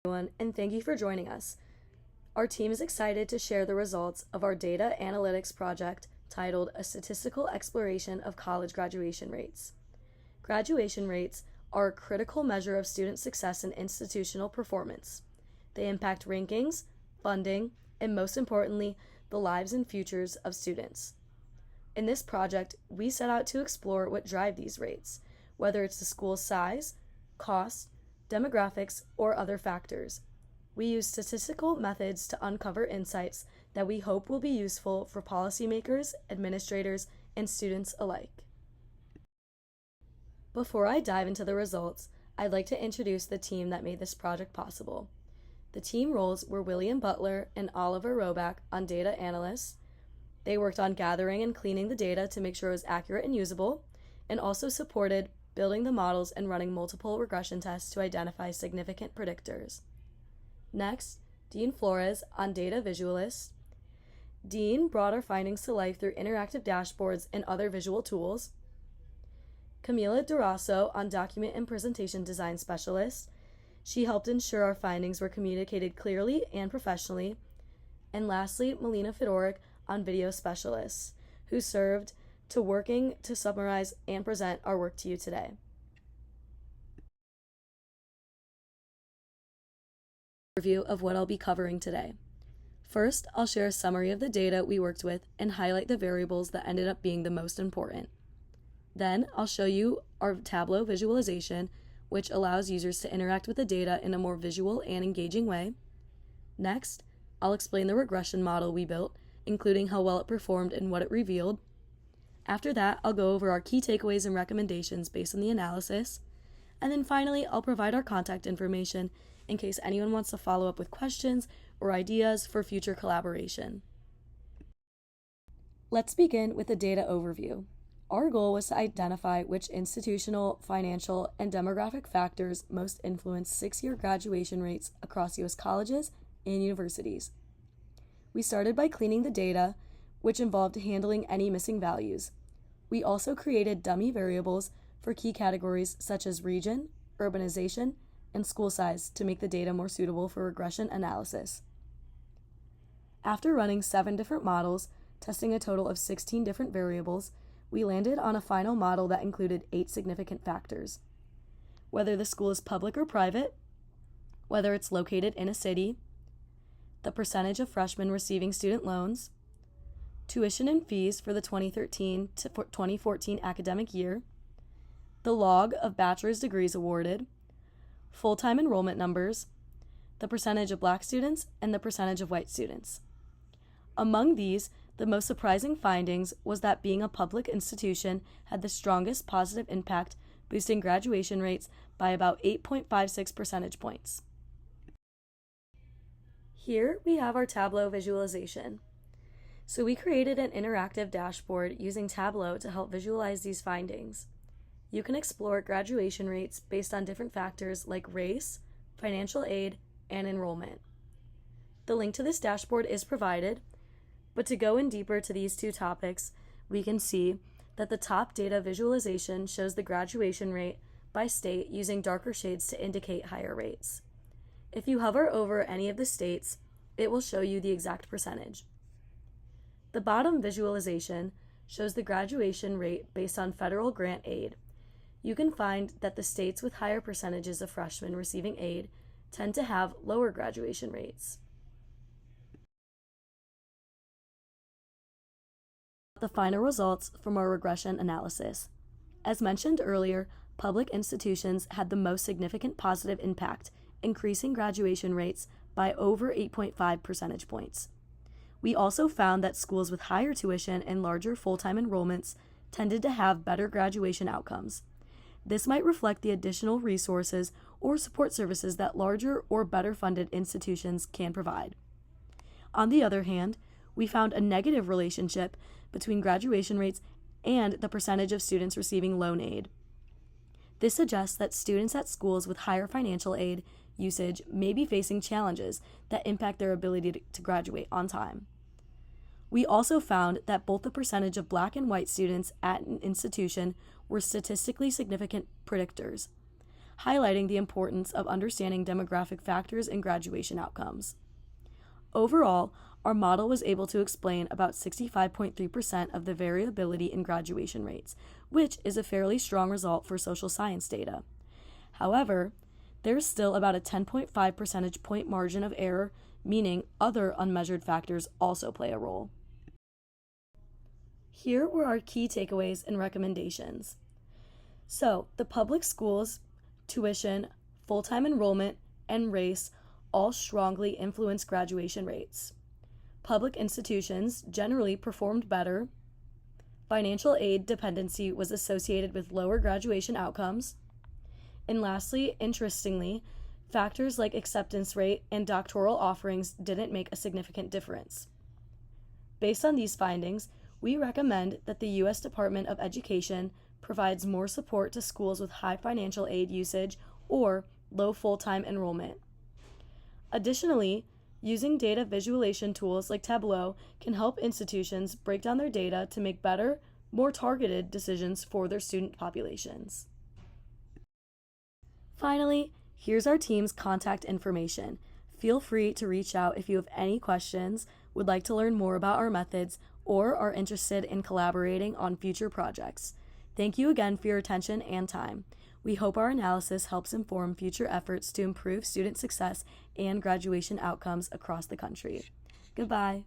Everyone, and thank you for joining us. Our team is excited to share the results of our data analytics project titled A Statistical Exploration of College Graduation Rates. Graduation rates are a critical measure of student success and institutional performance. They impact rankings, funding, and most importantly, the lives and futures of students. In this project, we set out to explore what drive these rates, whether it's the school's size, cost, demographics, or other factors. We use statistical methods to uncover insights that we hope will be useful for policymakers, administrators, and students alike. Before I dive into the results, I'd like to introduce the team that made this project possible. The team roles were William Butler and Oliver Roback on data analysts. They worked on gathering and cleaning the data to make sure it was accurate and usable, and also supported building the models and running multiple regression tests to identify significant predictors. Next, Dean Flores on data visualists. Dean brought our findings to life through interactive dashboards and other visual tools. Camila Durasso on document and presentation design specialist. She helped ensure our findings were communicated clearly and professionally. And lastly, Melina Fedoric on video specialists, who served to working to summarize and present our work to you today. Review of what I'll be covering today. First, I'll share a summary of the data we worked with and highlight the variables that ended up being the most important. Then, I'll show you our Tableau visualization, which allows users to interact with the data in a more visual and engaging way. Next, I'll explain the regression model we built, including how well it performed and what it revealed. After that, I'll go over our key takeaways and recommendations based on the analysis. And then finally, I'll provide our contact information in case anyone wants to follow up with questions or ideas for future collaboration. Let's begin with the data overview. Our goal was to identify which institutional, financial, and demographic factors most influence six-year graduation rates across U.S. colleges and universities. We started by cleaning the data, which involved handling any missing values. We also created dummy variables for key categories such as region, urbanization, and school size to make the data more suitable for regression analysis. After running 7 different models, testing a total of 16 different variables, we landed on a final model that included 8 significant factors. Whether the school is public or private, whether it's located in a city, the percentage of freshmen receiving student loans, tuition and fees for the 2013 to 2014 academic year, the log of bachelor's degrees awarded, full-time enrollment numbers, the percentage of Black students, and the percentage of white students. Among these, the most surprising findings was that being a public institution had the strongest positive impact, boosting graduation rates by about 8.56 percentage points. Here we have our Tableau visualization. So we created an interactive dashboard using Tableau to help visualize these findings. You can explore graduation rates based on different factors like race, financial aid, and enrollment. The link to this dashboard is provided, but to go in deeper to these two topics, we can see that the top data visualization shows the graduation rate by state using darker shades to indicate higher rates. If you hover over any of the states, it will show you the exact percentage. The bottom visualization shows the graduation rate based on federal grant aid. You can find that the states with higher percentages of freshmen receiving aid tend to have lower graduation rates. The final results from our regression analysis. As mentioned earlier, public institutions had the most significant positive impact, increasing graduation rates by over 8.5 percentage points. We also found that schools with higher tuition and larger full-time enrollments tended to have better graduation outcomes. This might reflect the additional resources or support services that larger or better funded institutions can provide. On the other hand, we found a negative relationship between graduation rates and the percentage of students receiving loan aid. This suggests that students at schools with higher financial aid usage may be facing challenges that impact their ability to graduate on time. We also found that both the percentage of Black and white students at an institution were statistically significant predictors. highlighting the importance of understanding demographic factors in graduation outcomes. Overall, our model was able to explain about 65.3% of the variability in graduation rates, which is a fairly strong result for social science data. However, there's still about a 10.5 percentage point margin of error, meaning other unmeasured factors also play a role. Here were our key takeaways and recommendations. So, the public schools, tuition, full-time enrollment, and race all strongly influence graduation rates. Public institutions generally performed better. Financial aid dependency was associated with lower graduation outcomes. And lastly, interestingly, factors like acceptance rate and doctoral offerings didn't make a significant difference. Based on these findings, we recommend that the U.S. Department of Education provides more support to schools with high financial aid usage or low full-time enrollment. Additionally, using data visualization tools like Tableau can help institutions break down their data to make better, more targeted decisions for their student populations. Finally, here's our team's contact information. Feel free to reach out if you have any questions, would like to learn more about our methods, or are interested in collaborating on future projects. Thank you again for your attention and time. We hope our analysis helps inform future efforts to improve student success and graduation outcomes across the country. Goodbye.